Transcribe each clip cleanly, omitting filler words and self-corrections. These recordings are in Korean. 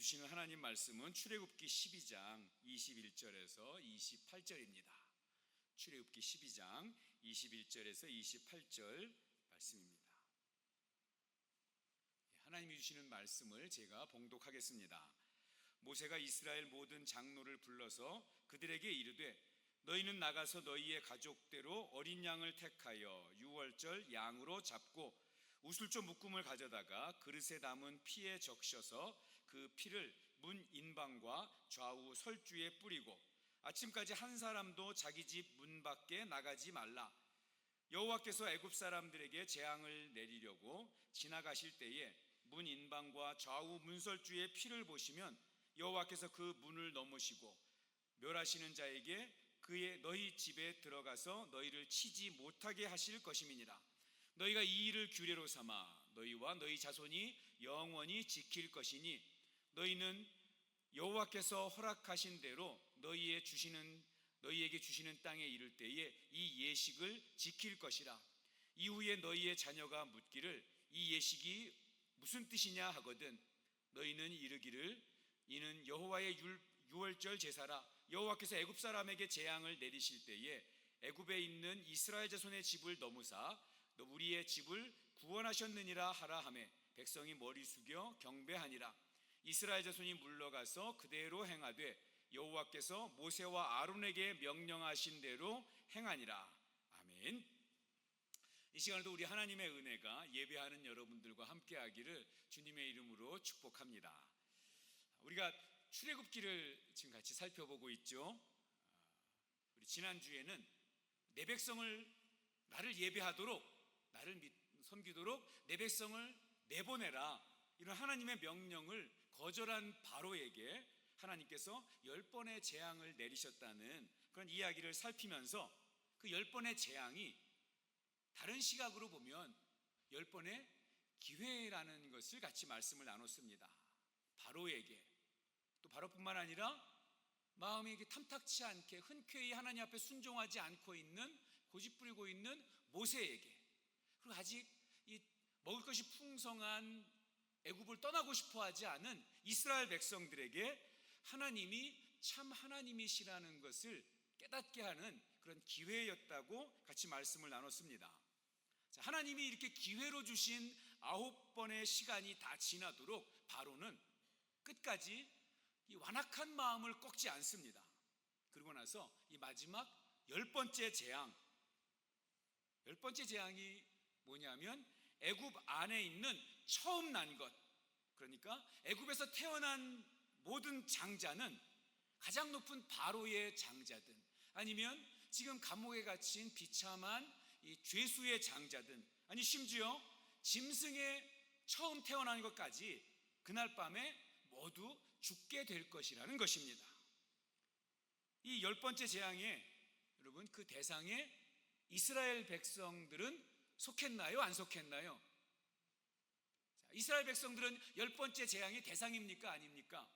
주시는 하나님 말씀은 출애굽기 12장 21절에서 28절입니다. 출애굽기 12장 21절에서 28절 말씀입니다. 하나님이 주시는 말씀을 제가 봉독하겠습니다. 모세가 이스라엘 모든 장로를 불러서 그들에게 이르되 너희는 나가서 너희의 가족대로 어린 양을 택하여 유월절 양으로 잡고 우슬조 묶음을 가져다가 그릇에 담은 피에 적셔서 그 피를 문 인방과 좌우 설주에 뿌리고 아침까지 한 사람도 자기 집 문 밖에 나가지 말라. 여호와께서 애굽 사람들에게 재앙을 내리려고 지나가실 때에 문 인방과 좌우 문설주의 피를 보시면 여호와께서 그 문을 넘으시고 멸하시는 자에게 너희 집에 들어가서 너희를 치지 못하게 하실 것임이니라. 너희가 이 일을 규례로 삼아 너희와 너희 자손이 영원히 지킬 것이니 너희는 여호와께서 허락하신 대로 너희에게 주시는 땅에 이를 때에 이 예식을 지킬 것이라. 이후에 너희의 자녀가 묻기를 이 예식이 무슨 뜻이냐 하거든 너희는 이르기를 이는 여호와의 유월절 제사라. 여호와께서 애굽 사람에게 재앙을 내리실 때에 애굽에 있는 이스라엘 자손의 집을 넘으사 우리의 집을 구원하셨느니라 하라 하매 백성이 머리 숙여 경배하니라. 이스라엘 자손이 물러가서 그대로 행하되 여호와께서 모세와 아론에게 명령하신 대로 행하니라. 아멘. 이 시간에도 우리 하나님의 은혜가 예배하는 여러분들과 함께하기를 주님의 이름으로 축복합니다. 우리가 출애굽기를 지금 같이 살펴보고 있죠. 우리 지난주에는 내 백성을 나를 예배하도록 나를 섬기도록 내 백성을 내보내라 이런 하나님의 명령을 거절한 바로에게 하나님께서 10번의 재앙을 내리셨다는 그런 이야기를 살피면서 그 10번의 재앙이 다른 시각으로 보면 10번의 기회라는 것을 같이 말씀을 나눴습니다. 바로에게 또 바로뿐만 아니라 마음이 탐탁치 않게 흔쾌히 하나님 앞에 순종하지 않고 있는 고집부리고 있는 모세에게 그리고 아직 이 먹을 것이 풍성한 애굽을 떠나고 싶어하지 않은 이스라엘 백성들에게 하나님이 참 하나님이시라는 것을 깨닫게 하는 그런 기회였다고 같이 말씀을 나눴습니다. 자, 하나님이 이렇게 기회로 주신 9번의 시간이 다 지나도록 바로는 끝까지 이 완악한 마음을 꺾지 않습니다. 그러고 나서 이 마지막 10번째 재앙, 10번째 재앙이 뭐냐면 애굽 안에 있는 처음 난 것, 그러니까 애굽에서 태어난 모든 장자는 가장 높은 바로의 장자든 아니면 지금 감옥에 갇힌 비참한 이 죄수의 장자든 아니 심지어 짐승에 처음 태어난 것까지 그날 밤에 모두 죽게 될 것이라는 것입니다. 이 10번째 재앙에 여러분 그 대상에 이스라엘 백성들은 속했나요? 안 속했나요? 자, 이스라엘 백성들은 10번째 재앙의 대상입니까? 아닙니까?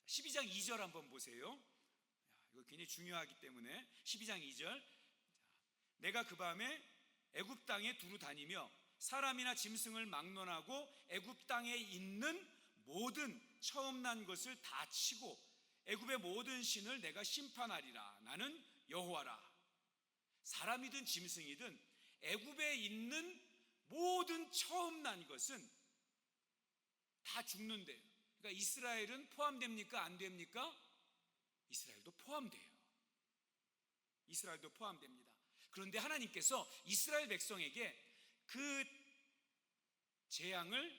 12장 2절 한번 보세요. 이거 굉장히 중요하기 때문에 12장 2절 내가 그 밤에 애굽 땅에 두루 다니며 사람이나 짐승을 막론하고 애굽 땅에 있는 모든 처음 난 것을 다 치고 애굽의 모든 신을 내가 심판하리라. 나는 여호와라. 사람이든 짐승이든 애굽에 있는 모든 처음 난 것은 다 죽는데요. 그러니까 이스라엘은 포함됩니까? 안 됩니까? 이스라엘도 포함돼요. 이스라엘도 포함됩니다. 그런데 하나님께서 이스라엘 백성에게 그 재앙을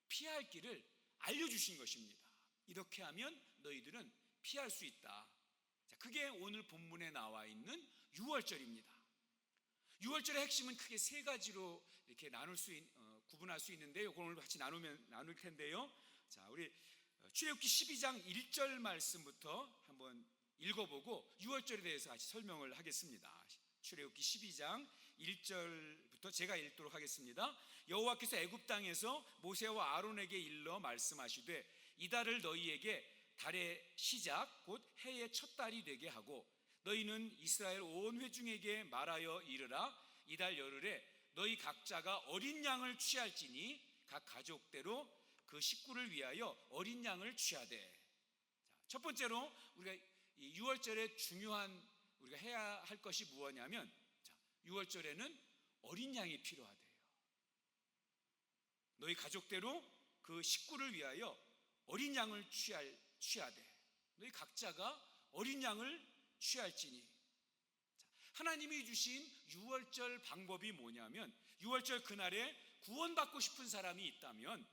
피할 길을 알려주신 것입니다. 이렇게 하면 너희들은 피할 수 있다. 자, 그게 오늘 본문에 나와 있는 유월절입니다. 유월절의 핵심은 크게 세 가지로 이렇게 구분할 수 있는데요. 오늘 같이 나눌 텐데요. 자, 우리 출애굽기 12장 1절 말씀부터 한번 읽어보고 유월절에 대해서 같이 설명을 하겠습니다. 출애굽기 12장 1절부터 제가 읽도록 하겠습니다. 여호와께서 애굽 땅에서 모세와 아론에게 일러 말씀하시되 이달을 너희에게 달의 시작 곧 해의 첫 달이 되게 하고 너희는 이스라엘 온 회중에게 말하여 이르라. 이달 열흘에 너희 각자가 어린 양을 취할지니 각 가족대로 그 식구를 위하여 어린 양을 취하되. 첫 번째로 우리가 이 유월절에 중요한 우리가 해야 할 것이 무엇이냐면, 유월절에는 어린 양이 필요하대요. 너희 가족대로 그 식구를 위하여 어린 양을 취하되. 너희 각자가 어린 양을 취할지니. 하나님이 주신 유월절 방법이 뭐냐면, 유월절 그날에 구원받고 싶은 사람이 있다면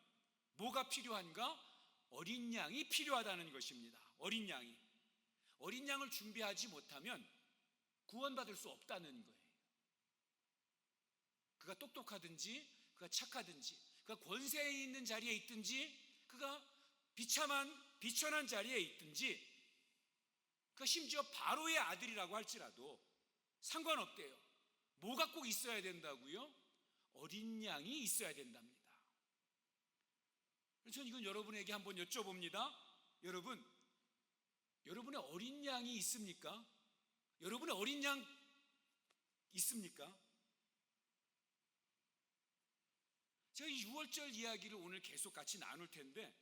뭐가 필요한가? 어린 양이 필요하다는 것입니다. 어린 양을 준비하지 못하면 구원받을 수 없다는 거예요. 그가 똑똑하든지, 그가 착하든지, 그가 권세 있는 자리에 있든지, 그가 비천한 자리에 있든지, 그가 심지어 바로의 아들이라고 할지라도 상관없대요. 뭐가 꼭 있어야 된다고요? 어린 양이 있어야 된답니다. 저는 이건 여러분에게 한번 여쭤봅니다. 여러분의 어린 양이 있습니까? 여러분의 어린 양 있습니까? 제가 이 6월절 이야기를 오늘 계속 같이 나눌 텐데,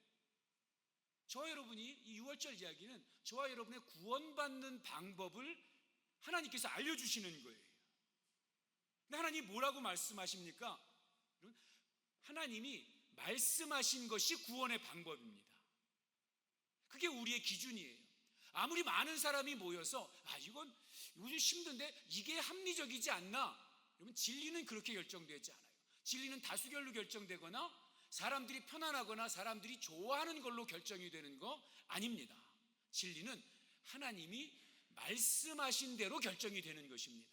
저와 여러분이 이 6월절 이야기는 저와 여러분의 구원받는 방법을 하나님께서 알려주시는 거예요. 근데 하나님이 뭐라고 말씀하십니까? 하나님이 말씀하신 것이 구원의 방법입니다. 그게 우리의 기준이에요. 아무리 많은 사람이 모여서 이건 요즘 힘든데 이게 합리적이지 않나? 여러분, 진리는 그렇게 결정되지 않아요. 진리는 다수결로 결정되거나 사람들이 편안하거나 사람들이 좋아하는 걸로 결정이 되는 거 아닙니다. 진리는 하나님이 말씀하신 대로 결정이 되는 것입니다.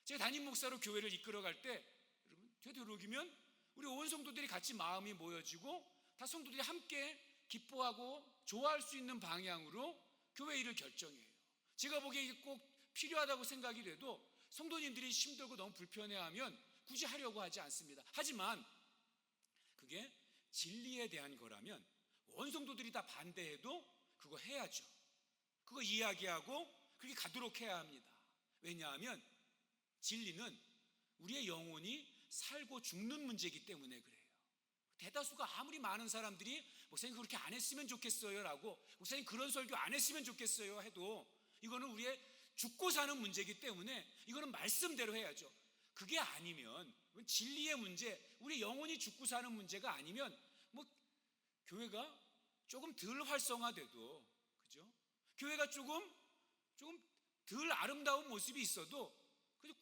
제가 담임 목사로 교회를 이끌어갈 때, 여러분, 되도록이면 우리 온 성도들이 같이 마음이 모여지고 다 성도들이 함께 기뻐하고 좋아할 수 있는 방향으로 교회 일을 결정해요. 제가 보기에 이게 꼭 필요하다고 생각이 돼도 성도님들이 힘들고 너무 불편해하면 굳이 하려고 하지 않습니다. 하지만 그게 진리에 대한 거라면 온 성도들이 다 반대해도 그거 해야죠. 그거 이야기하고 그렇게 가도록 해야 합니다. 왜냐하면 진리는 우리의 영혼이 살고 죽는 문제이기 때문에 그래요. 대다수가 아무리 많은 사람들이 목사님 그렇게 안 했으면 좋겠어요 라고, 목사님 그런 설교 안 했으면 좋겠어요 해도 이거는 우리의 죽고 사는 문제이기 때문에 이거는 말씀대로 해야죠. 그게 아니면, 진리의 문제, 우리 영혼이 죽고 사는 문제가 아니면 교회가 조금 덜 활성화돼도, 그죠? 교회가 조금 덜 아름다운 모습이 있어도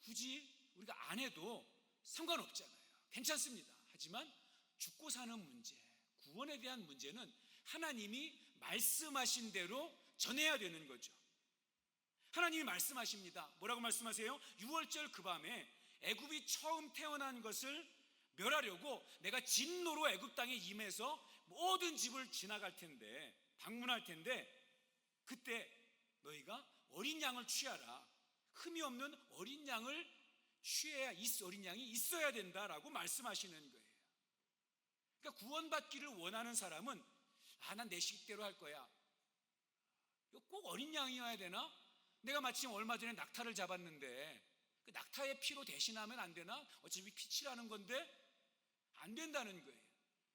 굳이 우리가 안 해도 상관없잖아요. 괜찮습니다. 하지만 죽고 사는 문제, 구원에 대한 문제는 하나님이 말씀하신 대로 전해야 되는 거죠. 하나님이 말씀하십니다. 뭐라고 말씀하세요? 6월절 그 밤에 애굽이 처음 태어난 것을 멸하려고 내가 진노로 애굽 땅에 임해서 모든 집을 지나갈 텐데, 방문할 텐데, 그때 너희가 어린 양을 취하라. 흠이 없는 어린 양을 취해야, 어린 양이 있어야 된다라고 말씀하시는 거예요. 그러니까 구원받기를 원하는 사람은 난 내 식대로 할 거야. 이거 꼭 어린 양이어야 되나? 내가 마침 얼마 전에 낙타를 잡았는데 그 낙타의 피로 대신하면 안 되나? 어차피 피치라는 건데 안 된다는 거예요.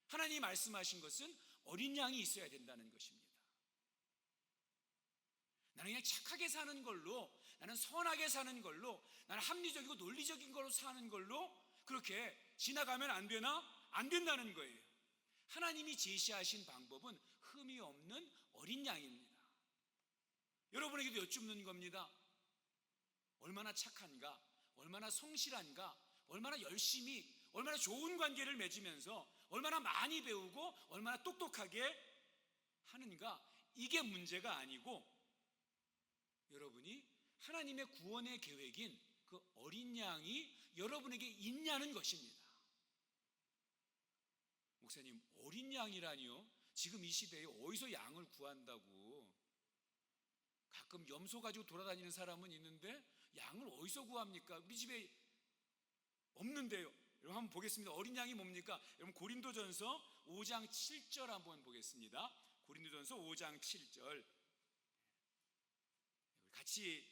하나님이 말씀하신 것은 어린 양이 있어야 된다는 것입니다. 나는 그냥 착하게 사는 걸로, 나는 선하게 사는 걸로, 나는 합리적이고 논리적인 걸로 사는 걸로 그렇게 지나가면 안 되나? 안 된다는 거예요. 하나님이 제시하신 방법은 흠이 없는 어린 양입니다. 여러분에게도 여쭙는 겁니다. 얼마나 착한가? 얼마나 성실한가? 얼마나 열심히, 얼마나 좋은 관계를 맺으면서 얼마나 많이 배우고 얼마나 똑똑하게 하는가? 이게 문제가 아니고, 여러분이 하나님의 구원의 계획인 그 어린 양이 여러분에게 있냐는 것입니다. 목사님, 어린 양이라니요? 지금 이 시대에 어디서 양을 구한다고? 가끔 염소 가지고 돌아다니는 사람은 있는데 양을 어디서 구합니까? 우리 집에 없는데요. 여러분 한번 보겠습니다. 어린 양이 뭡니까? 여러분 고린도전서 5장 7절 한번 보겠습니다. 고린도전서 5장 7절 같이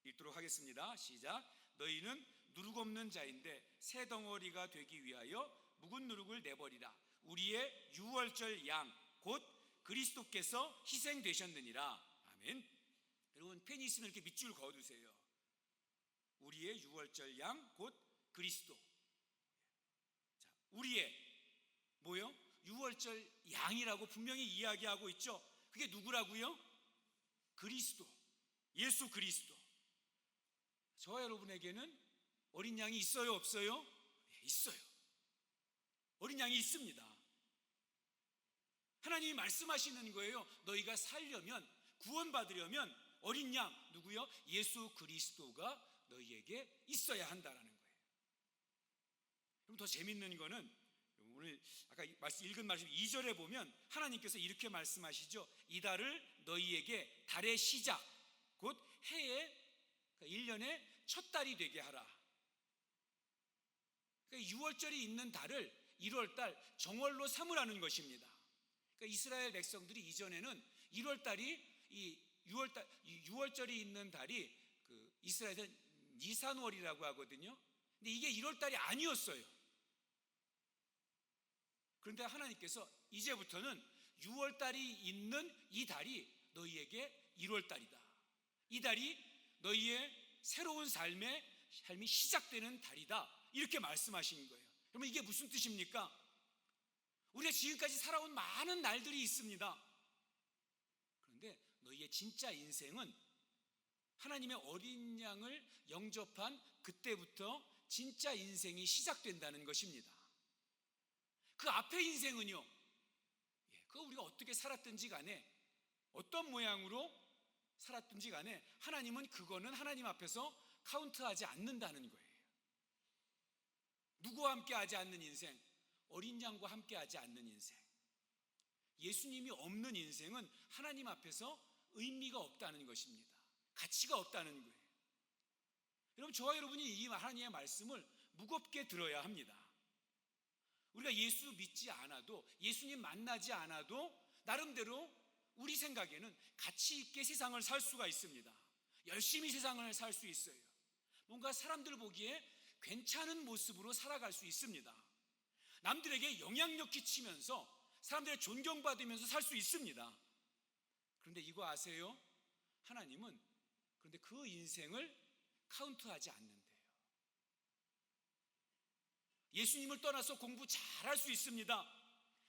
읽도록 하겠습니다. 시작. 너희는 누룩 없는 자인데 새 덩어리가 되기 위하여 묵은 누룩을 내버리라. 우리의 유월절 양 곧 그리스도께서 희생되셨느니라. 아멘. 여러분 펜이 있으면 이렇게 밑줄 그어두세요. 우리의 유월절 양 곧 그리스도. 자, 우리의 뭐요? 유월절 양이라고 분명히 이야기하고 있죠. 그게 누구라고요? 그리스도, 예수 그리스도. 저와 여러분에게는 어린 양이 있어요, 없어요? 네, 있어요. 어린 양이 있습니다. 하나님이 말씀하시는 거예요. 너희가 살려면, 구원받으려면 어린 양, 누구요? 예수 그리스도가 너희에게 있어야 한다라는 거예요. 그럼 더 재밌는 거는 오늘 아까 읽은 말씀 2절에 보면 하나님께서 이렇게 말씀하시죠. 이달을 너희에게 달의 시작, 곧 해의 1년의 첫 달이 되게 하라. 그러니까 6월절이 있는 달을 1월달 정월로 삼으라는 것입니다. 그러니까 이스라엘 백성들이 이전에는 1월달이 이 6월절이 있는 달이 그 이스라엘에서 니산월이라고 하거든요. 근데 이게 1월달이 아니었어요. 그런데 하나님께서 이제부터는 6월달이 있는 이 달이 너희에게 1월달이다. 이 달이 너희의 새로운 삶이 시작되는 달이다. 이렇게 말씀하신 거예요. 여러분 이게 무슨 뜻입니까? 우리가 지금까지 살아온 많은 날들이 있습니다. 그런데 너희의 진짜 인생은 하나님의 어린 양을 영접한 그때부터 진짜 인생이 시작된다는 것입니다. 그 앞의 인생은요, 그거 우리가 어떻게 살았든지 간에 어떤 모양으로 살았든지 간에 하나님은 그거는 하나님 앞에서 카운트하지 않는다는 거예요. 누구와 함께 하지 않는 인생, 어린 양과 함께 하지 않는 인생, 예수님이 없는 인생은 하나님 앞에서 의미가 없다는 것입니다. 가치가 없다는 거예요. 여러분 저와 여러분이 이 하나님의 말씀을 무겁게 들어야 합니다. 우리가 예수 믿지 않아도, 예수님 만나지 않아도 나름대로 우리 생각에는 가치 있게 세상을 살 수가 있습니다. 열심히 세상을 살 수 있어요. 뭔가 사람들 보기에 괜찮은 모습으로 살아갈 수 있습니다. 남들에게 영향력 끼치면서 사람들의 존경받으면서 살 수 있습니다. 그런데 이거 아세요? 하나님은 그런데 그 인생을 카운트하지 않는데요. 예수님을 떠나서 공부 잘할 수 있습니다.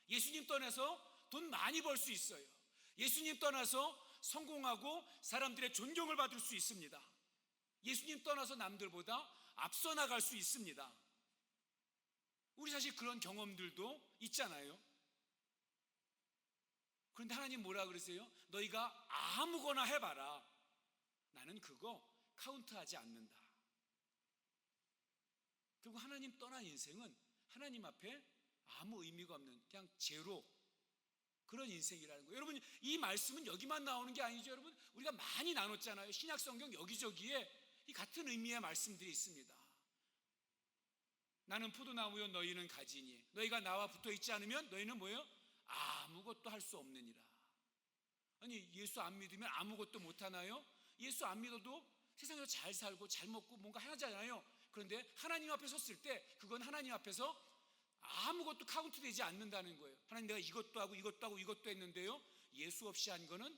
예수님 떠나서 돈 많이 벌 수 있어요. 예수님 떠나서 성공하고 사람들의 존경을 받을 수 있습니다. 예수님 떠나서 남들보다 앞서 나갈 수 있습니다. 우리 사실 그런 경험들도 있잖아요. 그런데 하나님 뭐라 그러세요? 너희가 아무거나 해봐라. 나는 그거 카운트하지 않는다. 결국 하나님 떠난 인생은 하나님 앞에 아무 의미가 없는 그냥 제로, 그런 인생이라는 거예요. 여러분 이 말씀은 여기만 나오는 게 아니죠. 여러분 우리가 많이 나눴잖아요. 신약 성경 여기저기에 이 같은 의미의 말씀들이 있습니다. 나는 포도나무요 너희는 가지니 너희가 나와 붙어 있지 않으면 너희는 뭐예요? 아무것도 할 수 없느니라. 아니 예수 안 믿으면 아무것도 못 하나요? 예수 안 믿어도 세상에서 잘 살고 잘 먹고 뭔가 하잖아요. 그런데 하나님 앞에 섰을 때 그건 하나님 앞에서 아무것도 카운트 되지 않는다는 거예요. 하나님 내가 이것도 하고 이것도 하고 이것도 했는데요, 예수 없이 한 거는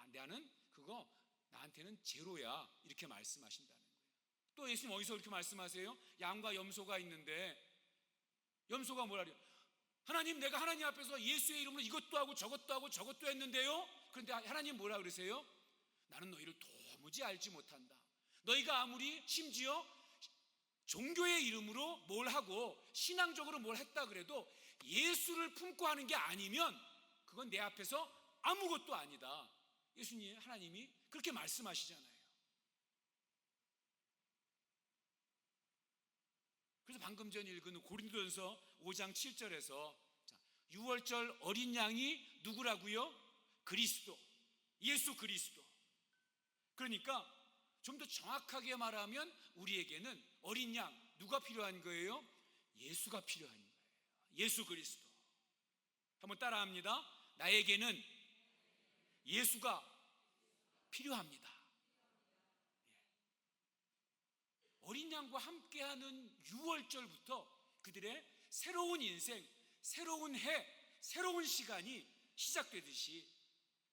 나는 그거 나한테는 제로야, 이렇게 말씀하신다는 거예요. 또 예수님 어디서 그렇게 말씀하세요? 양과 염소가 있는데 염소가 뭐라 그래요? 하나님 내가 하나님 앞에서 예수의 이름으로 이것도 하고 저것도 하고 저것도 했는데요, 그런데 하나님 뭐라 그러세요? 나는 너희를 도무지 알지 못한다. 너희가 아무리 심지어 종교의 이름으로 뭘 하고 신앙적으로 뭘 했다 그래도 예수를 품고 하는 게 아니면 그건 내 앞에서 아무것도 아니다. 예수님, 하나님이 그렇게 말씀하시잖아요. 그래서 방금 전 읽은 고린도전서 5장 7절에서 6월절 어린 양이 누구라고요? 그리스도, 예수 그리스도. 그러니까 좀 더 정확하게 말하면 우리에게는 어린 양, 누가 필요한 거예요? 예수가 필요한 거예요. 예수 그리스도. 한번 따라합니다. 나에게는 예수가 필요합니다. 어린 양과 함께하는 6월절부터 그들의 새로운 인생, 새로운 해, 새로운 시간이 시작되듯이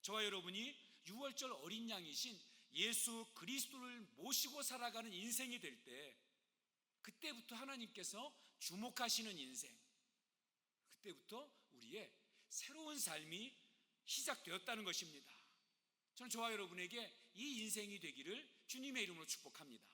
저와 여러분이 6월절 어린 양이신 예수 그리스도를 모시고 살아가는 인생이 될 때, 그때부터 하나님께서 주목하시는 인생, 그때부터 우리의 새로운 삶이 시작되었다는 것입니다. 저는 저와 여러분에게 이 인생이 되기를 주님의 이름으로 축복합니다.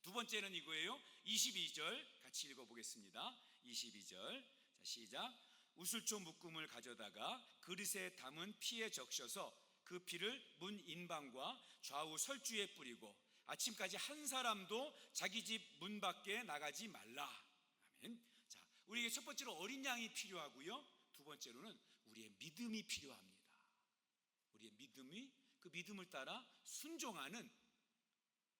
두 번째는 이거예요. 22절 같이 읽어보겠습니다. 22절, 자, 시작. 우슬초 묶음을 가져다가 그릇에 담은 피에 적셔서 그 피를 문 인방과 좌우 설주에 뿌리고 아침까지 한 사람도 자기 집 문 밖에 나가지 말라. 아멘. 자, 우리에게 첫 번째로 어린 양이 필요하고요, 두 번째로는 우리의 믿음이 필요합니다. 우리의 믿음이, 그 믿음을 따라 순종하는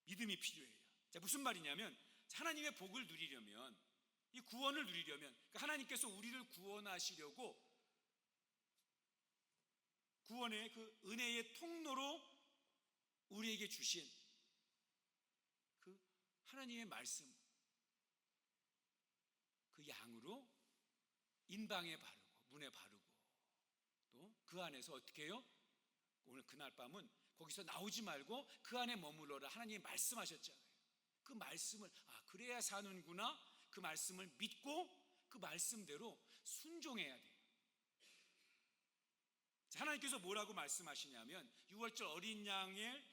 믿음이 필요해요. 자, 무슨 말이냐면, 하나님의 복을 누리려면, 이 구원을 누리려면, 그러니까 하나님께서 우리를 구원하시려고 구원의 그 은혜의 통로로 우리에게 주신 그 하나님의 말씀, 그 양으로 인방에 바르고 문에 바르고 또 그 안에서 어떻게 해요? 오늘 그날 밤은 거기서 나오지 말고 그 안에 머물러라. 하나님이 말씀하셨잖아요. 그 말씀을 그래야 사는구나, 그 말씀을 믿고 그 말씀대로 순종해야 돼요. 하나님께서 뭐라고 말씀하시냐면, 6월절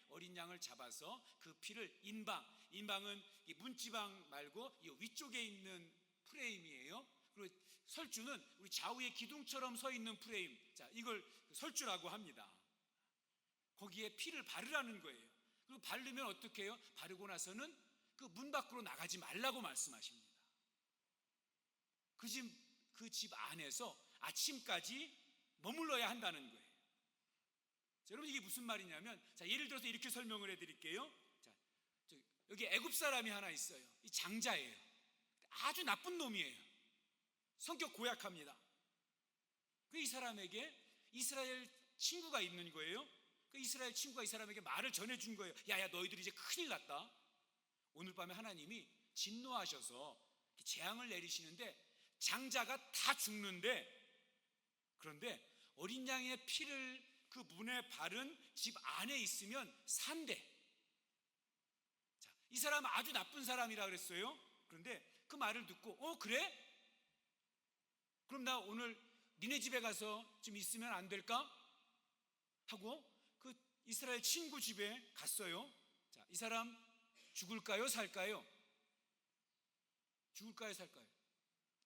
어린 양을 잡아서 그 피를 인방은 이 문지방 말고 이 위쪽에 있는 프레임이에요. 그리고 설주는 우리 좌우에 기둥처럼 서 있는 프레임, 자, 이걸 설주라고 합니다. 거기에 피를 바르라는 거예요. 그리고 바르면 어떻게 해요? 바르고 나서는 그 문 밖으로 나가지 말라고 말씀하십니다. 그 집 안에서 아침까지 머물러야 한다는 거예요. 자, 여러분, 이게 무슨 말이냐면, 자, 예를 들어서 이렇게 설명을 해드릴게요. 자, 여기 애굽 사람이 하나 있어요. 이 장자예요. 아주 나쁜 놈이에요. 성격 고약합니다. 이 사람에게 이스라엘 친구가 있는 거예요. 그 이스라엘 친구가 이 사람에게 말을 전해준 거예요. 야야, 너희들이 이제 큰일 났다. 오늘 밤에 하나님이 진노하셔서 재앙을 내리시는데 장자가 다 죽는데, 그런데 어린 양의 피를 그 문에 바른 집 안에 있으면 산대. 자, 이 사람은 아주 나쁜 사람이라 그랬어요. 그런데 그 말을 듣고 그래? 그럼 나 오늘 니네 집에 가서 좀 있으면 안 될까? 하고 그 이스라엘 친구 집에 갔어요. 자, 이 사람 죽을까요, 살까요? 죽을까요, 살까요?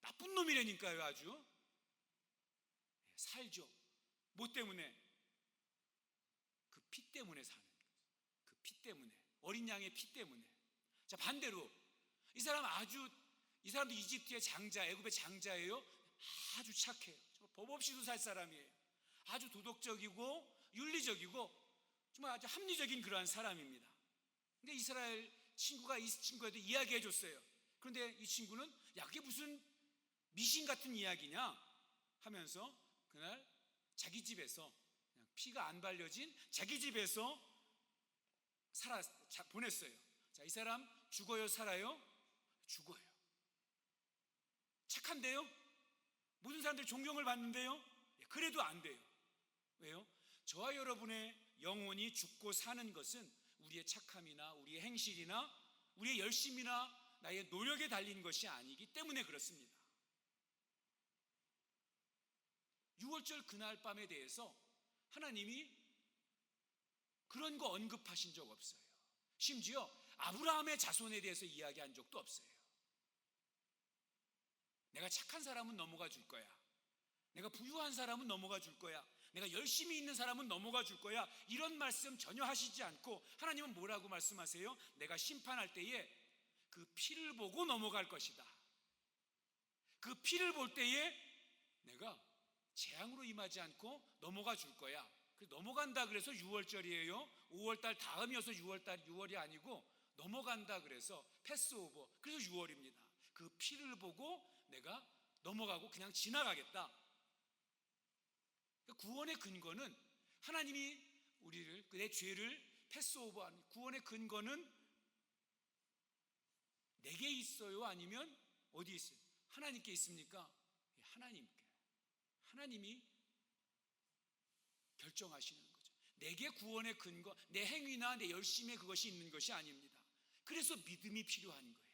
나쁜 놈이라니까요. 아주 살죠. 뭐 때문에? 그 피 때문에 사는 거예요. 그 피 때문에, 어린 양의 피 때문에. 자, 반대로 이 사람도 이집트의 장자, 애굽의 장자예요. 아주 착해요. 법 없이도 살 사람이에요. 아주 도덕적이고 윤리적이고 정말 아주 합리적인 그러한 사람입니다. 근데 이스라엘 친구가 이 친구한테 이야기해 줬어요. 그런데 이 친구는 야, 그게 무슨 미신 같은 이야기냐 하면서 그날 자기 집에서, 그냥 피가 안 발려진 자기 집에서 보냈어요. 자, 이 사람 죽어요, 살아요? 죽어요. 착한데요? 모든 사람들이 존경을 받는데요? 그래도 안 돼요. 왜요? 저와 여러분의 영혼이 죽고 사는 것은 우리의 착함이나 우리의 행실이나 우리의 열심이나 나의 노력에 달린 것이 아니기 때문에 그렇습니다. 6월절 그날 밤에 대해서 하나님이 그런 거 언급하신 적 없어요. 심지어 아브라함의 자손에 대해서 이야기한 적도 없어요. 내가 착한 사람은 넘어가 줄 거야. 내가 부유한 사람은 넘어가 줄 거야. 내가 열심히 있는 사람은 넘어가 줄 거야. 이런 말씀 전혀 하시지 않고 하나님은 뭐라고 말씀하세요? 내가 심판할 때에 그 피를 보고 넘어갈 것이다. 그 피를 볼 때에 내가 재앙으로 임하지 않고 넘어가 줄 거야. 넘어간다 그래서 6월절이에요. 5월달 다음이어서 6월이 아니고 넘어간다 그래서 패스오버, 그래서 6월입니다. 그 피를 보고 내가 넘어가고 그냥 지나가겠다. 구원의 근거는 하나님이 우리를, 내 죄를 패스오버하는 구원의 근거는 내게 있어요? 아니면 어디 있어요? 하나님께 있습니까? 하나님이 결정하시는 거죠. 내게 구원의 근거, 내 행위나 내 열심에 그것이 있는 것이 아닙니다. 그래서 믿음이 필요한 거예요.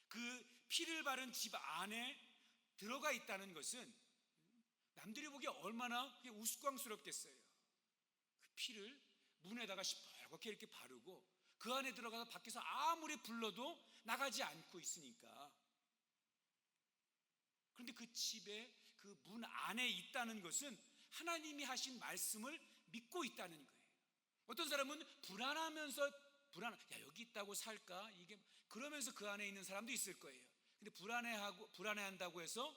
그 피를 바른 집 안에 들어가 있다는 것은 남들이 보기에 얼마나 우스꽝스럽겠어요. 그 피를 문에다가 시뻘겋게 이렇게 바르고 그 안에 들어가서 밖에서 아무리 불러도 나가지 않고 있으니까. 그런데 그 집에 그 문 안에 있다는 것은 하나님이 하신 말씀을 믿고 있다는 거예요. 어떤 사람은 야, 여기 있다고 살까? 이게 그러면서 그 안에 있는 사람도 있을 거예요. 근데 불안해한다고 해서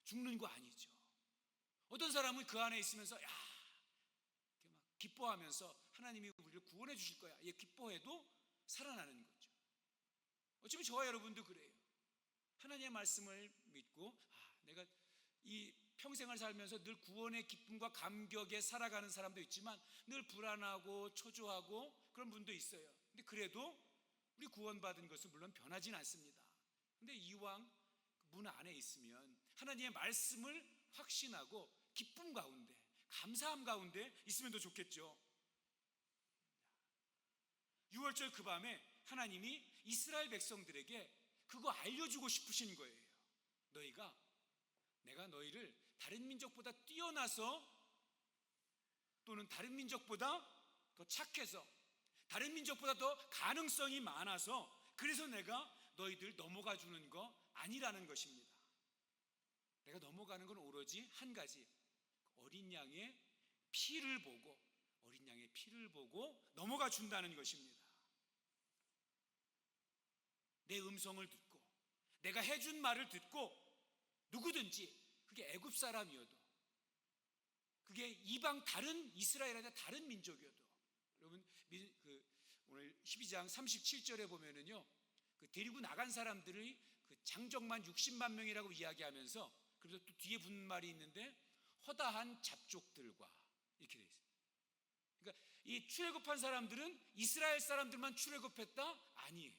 죽는 거 아니죠. 어떤 사람은 그 안에 있으면서 야, 이렇게 막 기뻐하면서 하나님이 우리를 구원해 주실 거야. 예, 기뻐해도 살아나는 거죠. 어쩌면 저와 여러분도 그래요. 하나님의 말씀을 믿고 내가 이 평생을 살면서 늘 구원의 기쁨과 감격에 살아가는 사람도 있지만 늘 불안하고 초조하고 그런 분도 있어요. 근데 그래도 우리 구원받은 것은 물론 변하진 않습니다. 근데 이왕 문 안에 있으면 하나님의 말씀을 확신하고 기쁨 가운데, 감사함 가운데 있으면 더 좋겠죠. 6월절 그 밤에 하나님이 이스라엘 백성들에게 그거 알려주고 싶으신 거예요. 내가 너희를 다른 민족보다 뛰어나서 또는 다른 민족보다 더 착해서 다른 민족보다 더 가능성이 많아서 그래서 내가 너희들 넘어가 주는 거 아니라는 것입니다. 내가 넘어가는 건 오로지 한 가지, 어린 양의 피를 보고 넘어가 준다는 것입니다. 내 음성을 듣고 내가 해준 말을 듣고 누구든지 그게 애굽 사람이어도 그게 이방 다른 이스라엘 아니라 다른 민족이어도 여러분 오늘 12장 37절에 보면은요 그 데리고 나간 사람들의 그 장정만 60만 명이라고 이야기하면서 그래서 또 뒤에 붙는 말이 있는데 허다한 잡족들과 이렇게 돼 있어요. 그러니까 이 출애굽한 사람들은 이스라엘 사람들만 출애굽했다? 아니에요.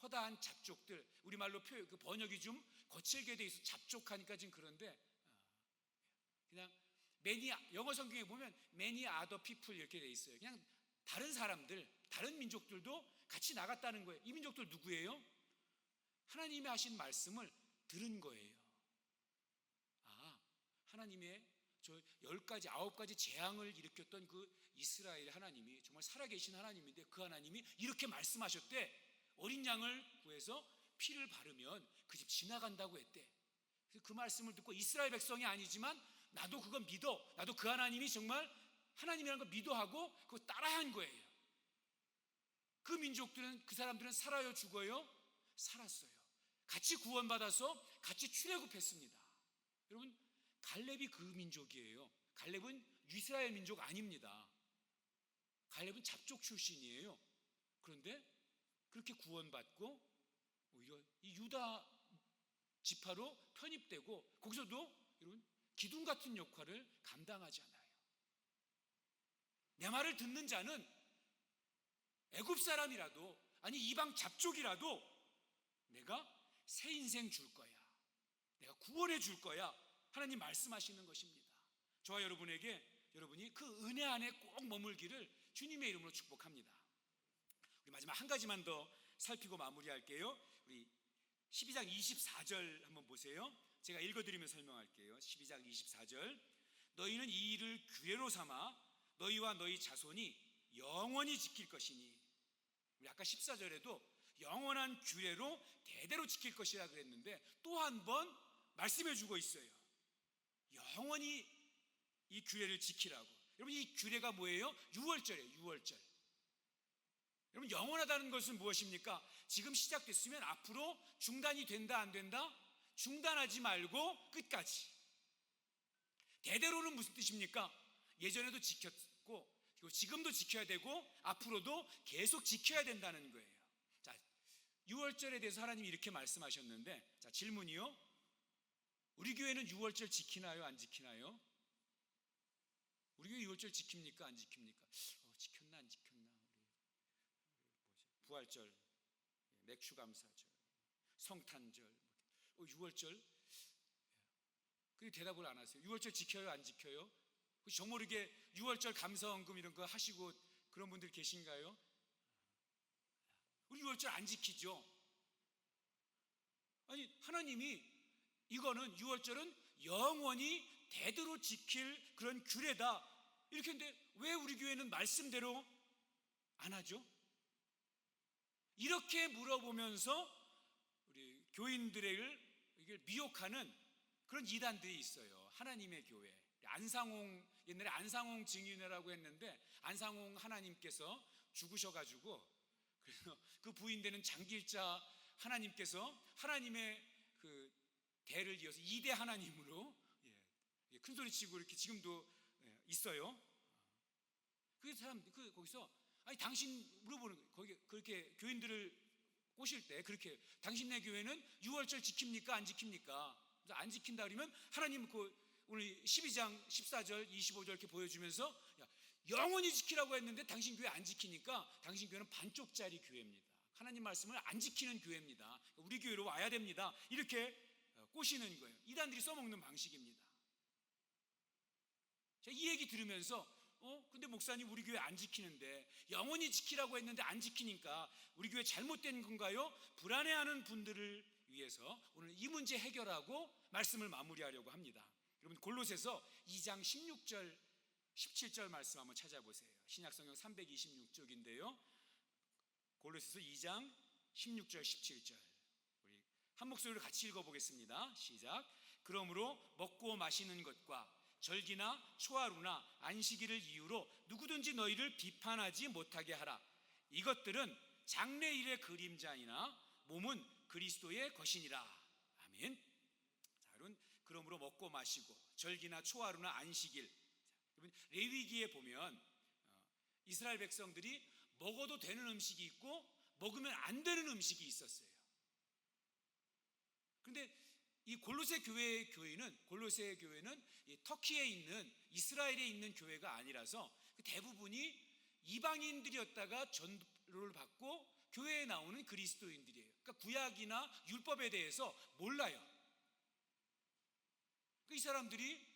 허다한 잡족들, 우리말로 그 번역이 좀 거칠게 돼 있어 잡족하니까 지금 그런데 그냥 영어 성경에 보면 many other people 이렇게 돼 있어요. 그냥 다른 사람들, 다른 민족들도 같이 나갔다는 거예요. 이 민족들 누구예요? 하나님이 하신 말씀을 들은 거예요. 하나님의 저 10가지, 9가지 재앙을 일으켰던 그 이스라엘 하나님이 정말 살아계신 하나님인데 그 하나님이 이렇게 말씀하셨대. 어린 양을 구해서 피를 바르면 그 집 지나간다고 했대. 그래서 그 말씀을 듣고 이스라엘 백성이 아니지만 나도 그거 믿어. 나도 그 하나님이 정말 하나님이라는 걸 믿어하고 그거 따라야 한 거예요. 그 민족들은, 그 사람들은 살아요, 죽어요? 살았어요. 같이 구원받아서 같이 출애굽했습니다. 여러분, 갈렙이 그 민족이에요. 갈렙은 이스라엘 민족 아닙니다. 갈렙은 잡족 출신이에요. 그런데 그렇게 구원받고 오히려 이 유다 지파로 편입되고 거기서도 여러분 기둥 같은 역할을 감당하지 않아요. 내 말을 듣는 자는 애굽 사람이라도 아니 이방 잡족이라도 내가 새 인생 줄 거야. 내가 구원해 줄 거야. 하나님 말씀하시는 것입니다. 저와 여러분이 그 은혜 안에 꼭 머물기를 주님의 이름으로 축복합니다. 우리 마지막 한 가지만 더 살피고 마무리할게요. 우리 12장 24절 한번 보세요. 제가 읽어드리면서 설명할게요. 12장 24절 너희는 이 일을 규례로 삼아 너희와 너희 자손이 영원히 지킬 것이니 우리 아까 14절에도 영원한 규례로 대대로 지킬 것이라 그랬는데 또 한 번 말씀해 주고 있어요. 영원히 이 규례를 지키라고. 여러분 이 규례가 뭐예요? 유월절이에요. 유월절. 여러분 영원하다는 것은 무엇입니까? 지금 시작됐으면 앞으로 중단이 된다 안 된다? 중단하지 말고 끝까지. 대대로는 무슨 뜻입니까? 예전에도 지켰고 그리고 지금도 지켜야 되고 앞으로도 계속 지켜야 된다는 거예요. 자, 유월절에 대해서 하나님이 이렇게 말씀하셨는데 자 질문이요. 우리 교회는 유월절 지키나요? 안 지키나요? 우리 교회 유월절 지킵니까? 안 지킵니까? 지켰나 안 지켰나? 부활절, 맥주감사절, 성탄절 6월절? 그 대답을 안 하세요. 6월절 지켜요, 안 지켜요? 혹시 저 모르게 6월절 감사원금 이런 거 하시고 그런 분들 계신가요? 우리 6월절 안 지키죠? 아니, 하나님이 이거는 6월절은 영원히 대대로 지킬 그런 규례다 이렇게 했는데 왜 우리 교회는 말씀대로 안 하죠? 이렇게 물어보면서 우리 교인들을 미혹하는 그런 이단들이 있어요. 하나님의 교회. 옛날에 안상홍 증인회라고 했는데 안상홍 하나님께서 죽으셔가지고 그래서 그 부인되는 장길자 하나님께서 하나님의 그 대를 이어서 2대 하나님으로 큰 소리 치고 이렇게 지금도 있어요. 그 사람 거기서 아니 당신 물어보는 거예요. 거기 그렇게 교인들을 꼬실 때 그렇게 당신네 교회는 6월절 지킵니까 안 지킵니까? 안 지킨다 그러면 하나님 오늘 12장 14절 25절 이렇게 보여주면서 영원히 지키라고 했는데 당신 교회 안 지키니까 당신 교회는 반쪽짜리 교회입니다. 하나님 말씀을 안 지키는 교회입니다. 우리 교회로 와야 됩니다. 이렇게 꼬시는 거예요. 이단들이 써먹는 방식입니다. 제가 이 얘기 들으면서 근데 목사님 우리 교회 안 지키는데 영원히 지키라고 했는데 안 지키니까 우리 교회 잘못된 건가요? 불안해하는 분들을 위해서 오늘 이 문제 해결하고 말씀을 마무리하려고 합니다. 여러분 골로새서 2장 16절 17절 말씀 한번 찾아보세요. 신약성경 326쪽인데요 골로새서 2장 16절 17절 우리 한 목소리로 같이 읽어보겠습니다. 시작. 그러므로 먹고 마시는 것과 절기나 초하루나 안식일을 이유로 누구든지 너희를 비판하지 못하게 하라. 이것들은 장래일의 그림자이나 몸은 그리스도의 것이니라. 아멘. 자, 여러분 그러므로 먹고 마시고 절기나 초하루나 안식일. 여러분 레위기에 보면 이스라엘 백성들이 먹어도 되는 음식이 있고 먹으면 안 되는 음식이 있었어요. 그런데 이 골로새 교회는 이 터키에 있는 이스라엘에 있는 교회가 아니라서 대부분이 이방인들이었다가 전도를 받고 교회에 나오는 그리스도인들이에요. 그러니까 구약이나 율법에 대해서 몰라요. 이 사람들이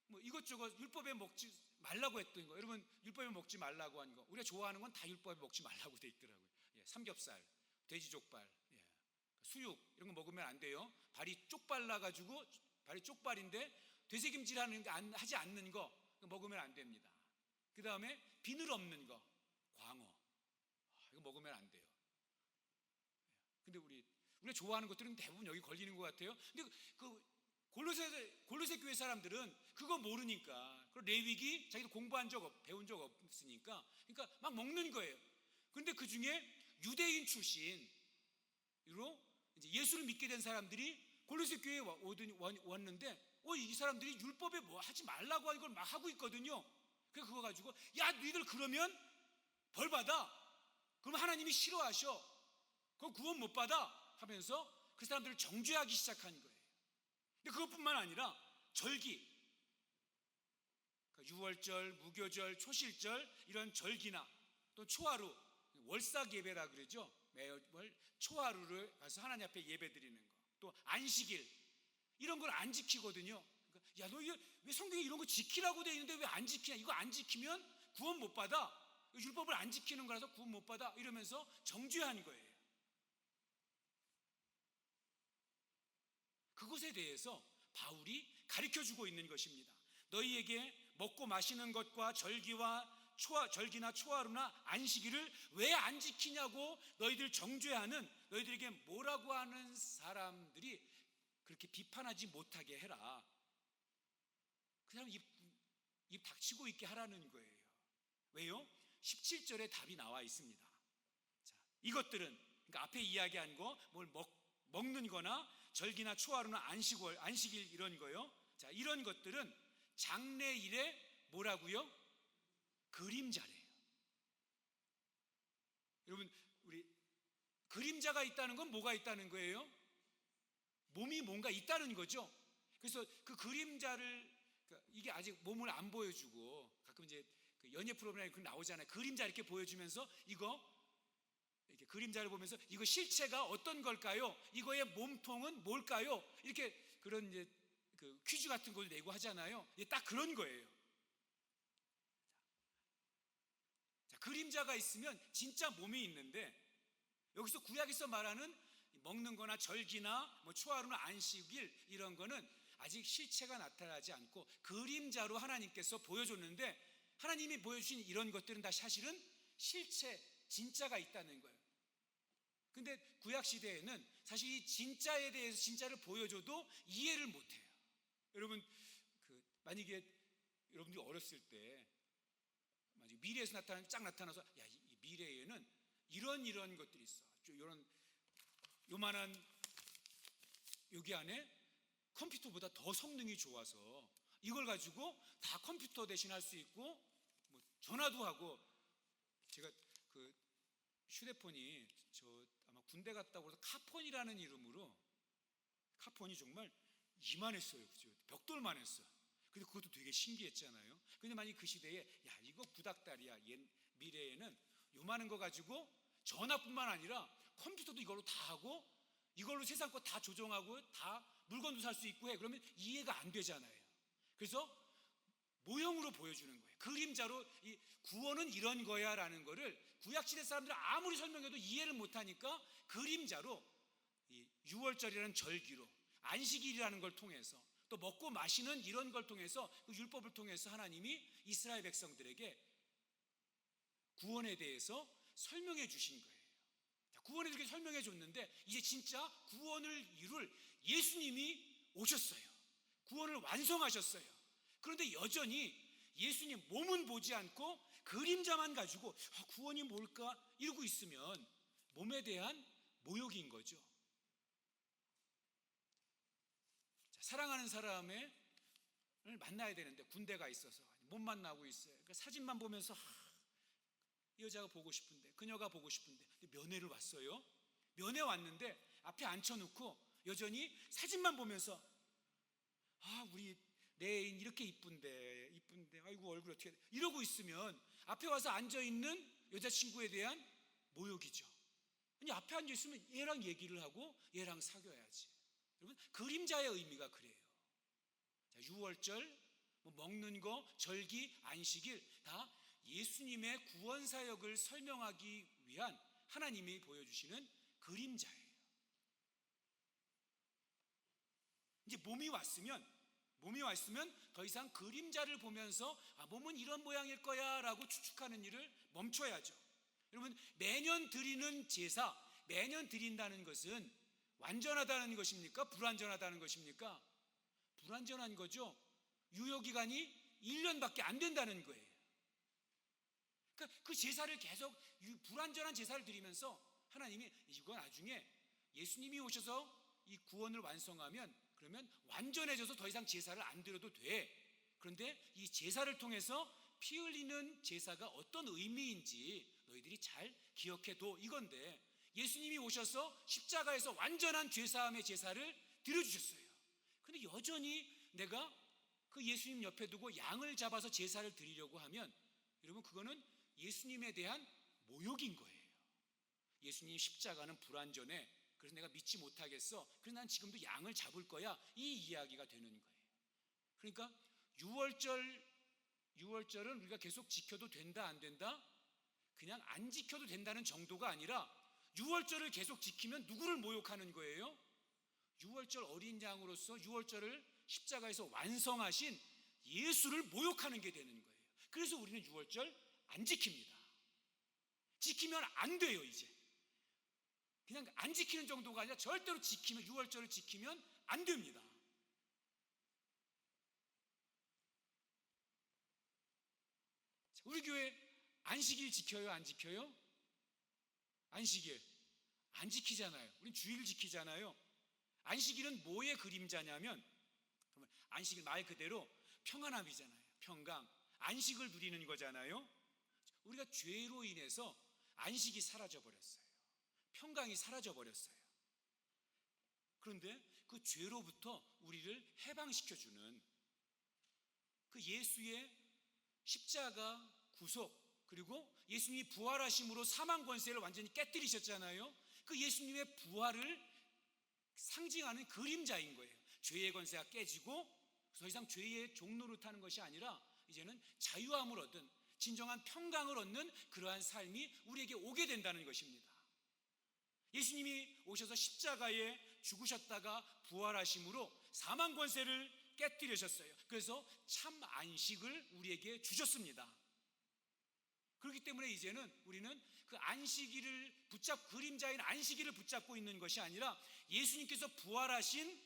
뭐 이것저것 율법에 먹지 말라고 했던 거, 여러분 율법에 먹지 말라고 한 거, 우리가 좋아하는 건 다 율법에 먹지 말라고 돼 있더라고요. 삼겹살, 돼지족발, 수육 이런 거 먹으면 안 돼요. 발이 쪽발라가지고 발이 쪽발인데 되새김질 하지 않는 거 먹으면 안 됩니다. 그 다음에 비늘 없는 거, 광어 이거 먹으면 안 돼요. 근데 우리가 좋아하는 것들은 대부분 여기 걸리는 것 같아요. 근데 그 골로새 교회 사람들은 그거 모르니까 레위기 자기도 배운 적 없으니까 그러니까 막 먹는 거예요. 그런데 그 중에 유대인 출신으로 이제 예수를 믿게 된 사람들이 골로새 교회에 왔는데 이 사람들이 율법에 뭐 하지 말라고 이걸 막 하고 있거든요. 그래서 그거 가지고 야 너희들 그러면 벌 받아. 그럼 하나님이 싫어하셔. 그럼 구원 못 받아 하면서 그 사람들을 정죄하기 시작한 거예요. 근데 그것뿐만 아니라 절기, 그러니까 유월절, 무교절, 초실절 이런 절기나 또 초하루, 월삭 예배라 그러죠. 매월 초하루를 가서 하나님 앞에 예배 드리는 거, 또 안식일 이런 걸 안 지키거든요. 그러니까 야 너 이거 왜 성경에 이런 거 지키라고 돼 있는데 왜 안 지키냐? 이거 안 지키면 구원 못 받아. 율법을 안 지키는 거라서 구원 못 받아. 이러면서 정죄한 거예요. 그것에 대해서 바울이 가르쳐주고 있는 것입니다. 너희에게 먹고 마시는 것과 절기나 초하루나 안식일을 왜 안 지키냐고 너희들 정죄하는, 너희들에게 뭐라고 하는 사람들이 그렇게 비판하지 못하게 해라. 그 사람 입 닥치고 있게 하라는 거예요. 왜요? 17절에 답이 나와 있습니다. 자, 이것들은 그러니까 앞에 이야기한 거 뭘 먹는 거나 절기나 초하루나 안식일 이런 거요. 자, 이런 것들은 장래일의 뭐라고요? 그림자래요. 여러분, 우리 그림자가 있다는 건 뭐가 있다는 거예요? 몸이 뭔가 있다는 거죠. 그래서 그 그림자를 이게 아직 몸을 안 보여주고 가끔 이제 그 연예 프로그램에 나오잖아요. 그림자 이렇게 보여주면서 이거 이렇게 그림자를 보면서 이거 실체가 어떤 걸까요? 이거의 몸통은 뭘까요? 이렇게 그런 이제 그 퀴즈 같은 걸 내고 하잖아요. 딱 그런 거예요. 자, 그림자가 있으면 진짜 몸이 있는데, 여기서 구약에서 말하는 먹는 거나 절기나 뭐 초하루나 안식일 이런 거는 아직 실체가 나타나지 않고 그림자로 하나님께서 보여줬는데, 하나님이 보여주신 이런 것들은 다 사실은 실체, 진짜가 있다는 거예요. 근데 구약 시대에는 사실 이 진짜에 대해서 진짜를 보여줘도 이해를 못해요. 여러분, 만약에 여러분들이 어렸을 때 미래에서 쫙 나타나서 야, 이 미래에는 이런 것들이 있어. 이런 요만한 여기 안에 컴퓨터보다 더 성능이 좋아서 이걸 가지고 다 컴퓨터 대신 할 수 있고 뭐 전화도 하고. 제가 그 휴대폰이 아마 군대 갔다 오서 카폰이라는 이름으로, 카폰이 정말 이만했어요. 그죠? 벽돌만 했어요. 근데 그것도 되게 신기했잖아요. 근데 만약 그 시대에 야, 이거 구닥다리야. 미래에는 요만한 거 가지고 전화뿐만 아니라 컴퓨터도 이걸로 다 하고 이걸로 세상 거 다 조정하고 다 물건도 살 수 있고 해. 그러면 이해가 안 되잖아요. 그래서 모형으로 보여주는 거예요. 그림자로 이 구원은 이런 거야 라는 거를 구약시대 사람들은 아무리 설명해도 이해를 못하니까 그림자로 이 유월절이라는 절기로, 안식일이라는 걸 통해서, 또 먹고 마시는 이런 걸 통해서, 그 율법을 통해서 하나님이 이스라엘 백성들에게 구원에 대해서 설명해 주신 거예요. 구원에 대해서 설명해 줬는데 이제 진짜 구원을 이룰 예수님이 오셨어요. 구원을 완성하셨어요. 그런데 여전히 예수님 몸은 보지 않고 그림자만 가지고 구원이 뭘까 이러고 있으면 몸에 대한 모욕인 거죠. 자, 사랑하는 사람을 만나야 되는데 군대가 있어서 못 만나고 있어요. 그러니까 사진만 보면서 이 여자가 보고 싶은데, 그녀가 보고 싶은데, 면회를 왔어요. 면회 왔는데 앞에 앉혀놓고 여전히 사진만 보면서 우리 내 애인 이렇게 이쁜데 아이고 얼굴 어떻게 이러고 있으면 앞에 와서 앉아있는 여자친구에 대한 모욕이죠. 아니, 앞에 앉아있으면 얘랑 얘기를 하고 얘랑 사귀어야지. 여러분, 그림자의 의미가 그래요. 자, 유월절, 뭐 먹는 거, 절기, 안식일 다 예수님의 구원 사역을 설명하기 위한 하나님이 보여주시는 그림자예요. 이제 몸이 왔으면 더 이상 그림자를 보면서 몸은 이런 모양일 거야 라고 추측하는 일을 멈춰야죠. 여러분, 매년 드리는 제사, 매년 드린다는 것은 완전하다는 것입니까? 불완전하다는 것입니까? 불완전한 거죠. 유효기간이 1년밖에 안 된다는 거예요. 그러니까 그 제사를 계속 불완전한 제사를 드리면서 하나님이 이거 나중에 예수님이 오셔서 이 구원을 완성하면 그러면 완전해져서 더 이상 제사를 안 드려도 돼. 그런데 이 제사를 통해서 피 흘리는 제사가 어떤 의미인지 너희들이 잘 기억해둬 이건데, 예수님이 오셔서 십자가에서 완전한 죄사함의 제사를 드려주셨어요. 그런데 여전히 내가 그 예수님 옆에 두고 양을 잡아서 제사를 드리려고 하면 여러분, 그거는 예수님에 대한 모욕인 거예요. 예수님 십자가는 불완전해. 그래서 내가 믿지 못하겠어. 그래서 난 지금도 양을 잡을 거야. 이 이야기가 되는 거예요. 그러니까 유월절은 우리가 계속 지켜도 된다 안 된다? 그냥 안 지켜도 된다는 정도가 아니라 유월절을 계속 지키면 누구를 모욕하는 거예요? 유월절 어린 양으로서 유월절을 십자가에서 완성하신 예수를 모욕하는 게 되는 거예요. 그래서 우리는 유월절 안 지킵니다. 지키면 안 돼요. 이제 그냥 안 지키는 정도가 아니라 절대로 지키면, 유월절을 지키면 안 됩니다. 우리 교회 안식일 지켜요? 안 지켜요? 안식일 안 지키잖아요. 우린 주일 지키잖아요. 안식일은 뭐의 그림자냐면, 안식일 말 그대로 평안함이잖아요. 평강, 안식을 누리는 거잖아요. 우리가 죄로 인해서 안식이 사라져버렸어요. 평강이 사라져버렸어요. 그런데 그 죄로부터 우리를 해방시켜주는 그 예수의 십자가 구속, 그리고 예수님이 부활하심으로 사망 권세를 완전히 깨뜨리셨잖아요. 그 예수님의 부활을 상징하는 그림자인 거예요. 죄의 권세가 깨지고 더 이상 죄의 종노릇하는 것이 아니라 이제는 자유함을 얻은, 진정한 평강을 얻는 그러한 삶이 우리에게 오게 된다는 것입니다. 예수님이 오셔서 십자가에 죽으셨다가 부활하심으로 사망 권세를 깨뜨리셨어요. 그래서 참 안식을 우리에게 주셨습니다. 그렇기 때문에 이제는 우리는 그 안식일을 그림자인 안식일을 붙잡고 있는 것이 아니라 예수님께서 부활하신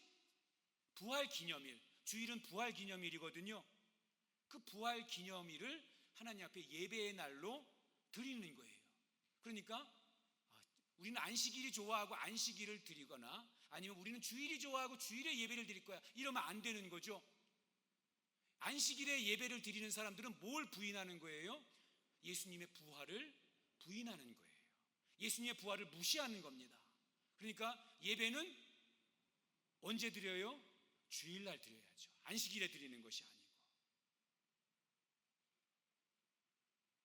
부활 기념일, 주일은 부활 기념일이거든요. 그 부활 기념일을 하나님 앞에 예배의 날로 드리는 거예요. 그러니까 우리는 안식일이 좋아하고 안식일을 드리거나, 아니면 우리는 주일이 좋아하고 주일에 예배를 드릴 거야, 이러면 안 되는 거죠. 안식일에 예배를 드리는 사람들은 뭘 부인하는 거예요? 예수님의 부활을 부인하는 거예요. 예수님의 부활을 무시하는 겁니다. 그러니까 예배는 언제 드려요? 주일날 드려야죠. 안식일에 드리는 것이 아니고.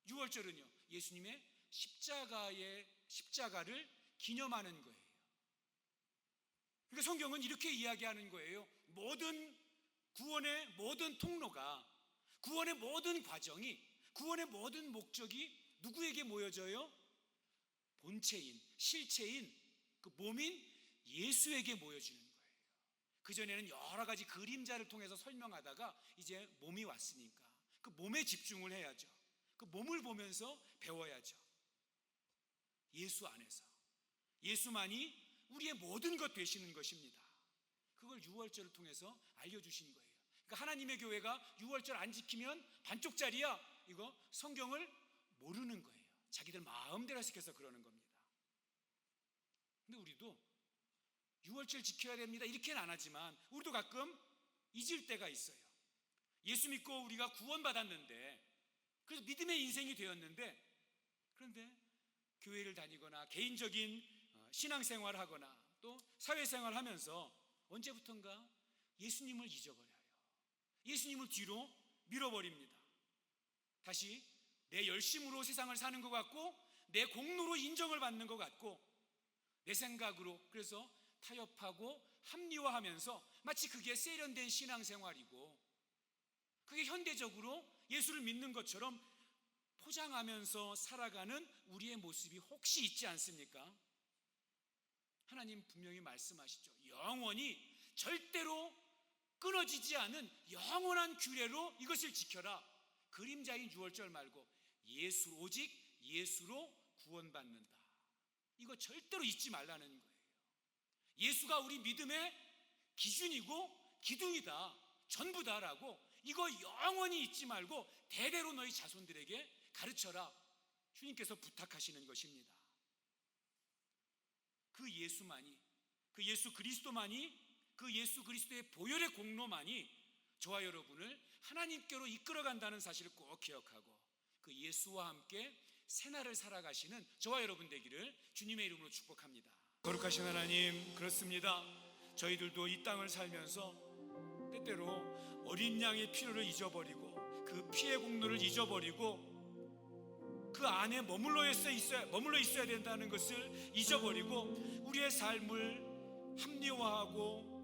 유월절은요, 예수님의 십자가를 기념하는 거예요. 그러니까 성경은 이렇게 이야기하는 거예요. 구원의 모든 통로가, 구원의 모든 과정이, 구원의 모든 목적이 누구에게 모여져요? 본체인, 실체인 그 몸인 예수에게 모여지는 거예요. 그전에는 여러 가지 그림자를 통해서 설명하다가 이제 몸이 왔으니까 그 몸에 집중을 해야죠. 그 몸을 보면서 배워야죠. 예수 안에서, 예수만이 우리의 모든 것 되시는 것입니다. 그걸 유월절을 통해서 알려주신 거예요. 그러니까 하나님의 교회가 유월절 안 지키면 반쪽짜리야, 이거 성경을 모르는 거예요. 자기들 마음대로 시켜서 그러는 겁니다. 근데 우리도 유월절 지켜야 됩니다 이렇게는 안 하지만, 우리도 가끔 잊을 때가 있어요. 예수 믿고 우리가 구원받았는데, 그래서 믿음의 인생이 되었는데, 그런데 교회를 다니거나 개인적인 신앙생활을 하거나 또 사회생활을 하면서 언제부턴가 예수님을 잊어버려요. 예수님을 뒤로 밀어버립니다. 다시 내 열심으로 세상을 사는 것 같고, 내 공로로 인정을 받는 것 같고, 내 생각으로 그래서 타협하고 합리화하면서 마치 그게 세련된 신앙생활이고, 그게 현대적으로 예수를 믿는 것처럼 포장하면서 살아가는 우리의 모습이 혹시 있지 않습니까? 하나님 분명히 말씀하시죠. 영원히 절대로 끊어지지 않은 영원한 규례로 이것을 지켜라. 그림자인 유월절 말고 오직 예수로 구원받는다. 이거 절대로 잊지 말라는 거예요. 예수가 우리 믿음의 기준이고 기둥이다, 전부다라고, 이거 영원히 잊지 말고 대대로 너희 자손들에게 가르쳐라. 주님께서 부탁하시는 것입니다. 그 예수만이, 그 예수 그리스도만이, 그 예수 그리스도의 보혈의 공로만이 저와 여러분을 하나님께로 이끌어간다는 사실을 꼭 기억하고, 그 예수와 함께 새날을 살아가시는 저와 여러분 되기를 주님의 이름으로 축복합니다. 거룩하신 하나님, 그렇습니다. 저희들도 이 땅을 살면서 때때로 어린 양의 필요를 잊어버리고, 그 피의 공로를 잊어버리고, 그 안에 머물러 있어야 된다는 것을 잊어버리고, 우리의 삶을 합리화하고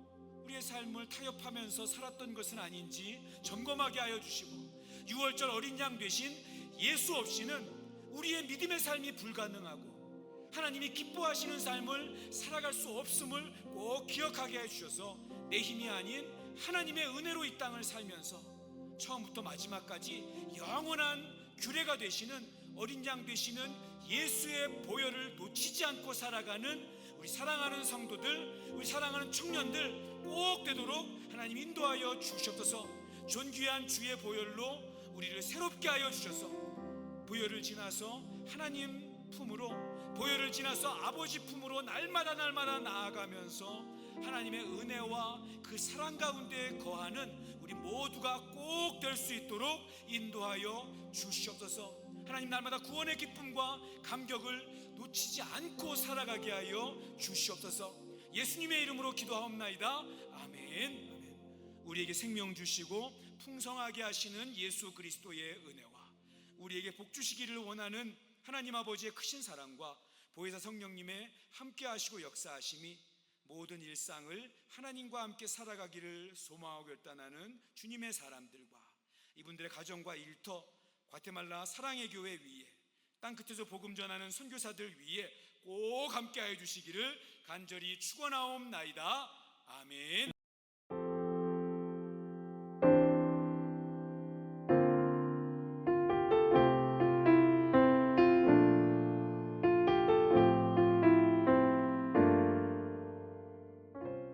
우리의 삶을 타협하면서 살았던 것은 아닌지 점검하게 하여 주시고, 유월절 어린 양 되신 예수 없이는 우리의 믿음의 삶이 불가능하고 하나님이 기뻐하시는 삶을 살아갈 수 없음을 꼭 기억하게 해주셔서, 내 힘이 아닌 하나님의 은혜로 이 땅을 살면서 처음부터 마지막까지 영원한 규례가 되시는 어린 양 되시는 예수의 보혈을 놓치지 않고 살아가는 우리 사랑하는 성도들, 우리 사랑하는 청년들 꼭 되도록 하나님 인도하여 주시옵소서. 존귀한 주의 보혈로 우리를 새롭게 하여 주셔서, 보혈을 지나서 하나님 품으로, 보혈을 지나서 아버지 품으로 날마다 나아가면서 하나님의 은혜와 그 사랑 가운데 거하는 우리 모두가 꼭 될 수 있도록 인도하여 주시옵소서. 하나님, 날마다 구원의 기쁨과 감격을 놓치지 않고 살아가게 하여 주시옵소서. 예수님의 이름으로 기도하옵나이다. 아멘. 우리에게 생명 주시고 풍성하게 하시는 예수 그리스도의 은혜와 우리에게 복 주시기를 원하는 하나님 아버지의 크신 사랑과 보혜사 성령님의 함께 하시고 역사하심이 모든 일상을 하나님과 함께 살아가기를 소망하고 결단하는 주님의 사람들과 이분들의 가정과 일터, 과테말라 사랑의 교회 위에 땅끝에서 복음 전하는 선교사들 위에 꼭 함께하여 주시기를 간절히 축원하옵나이다. 아멘.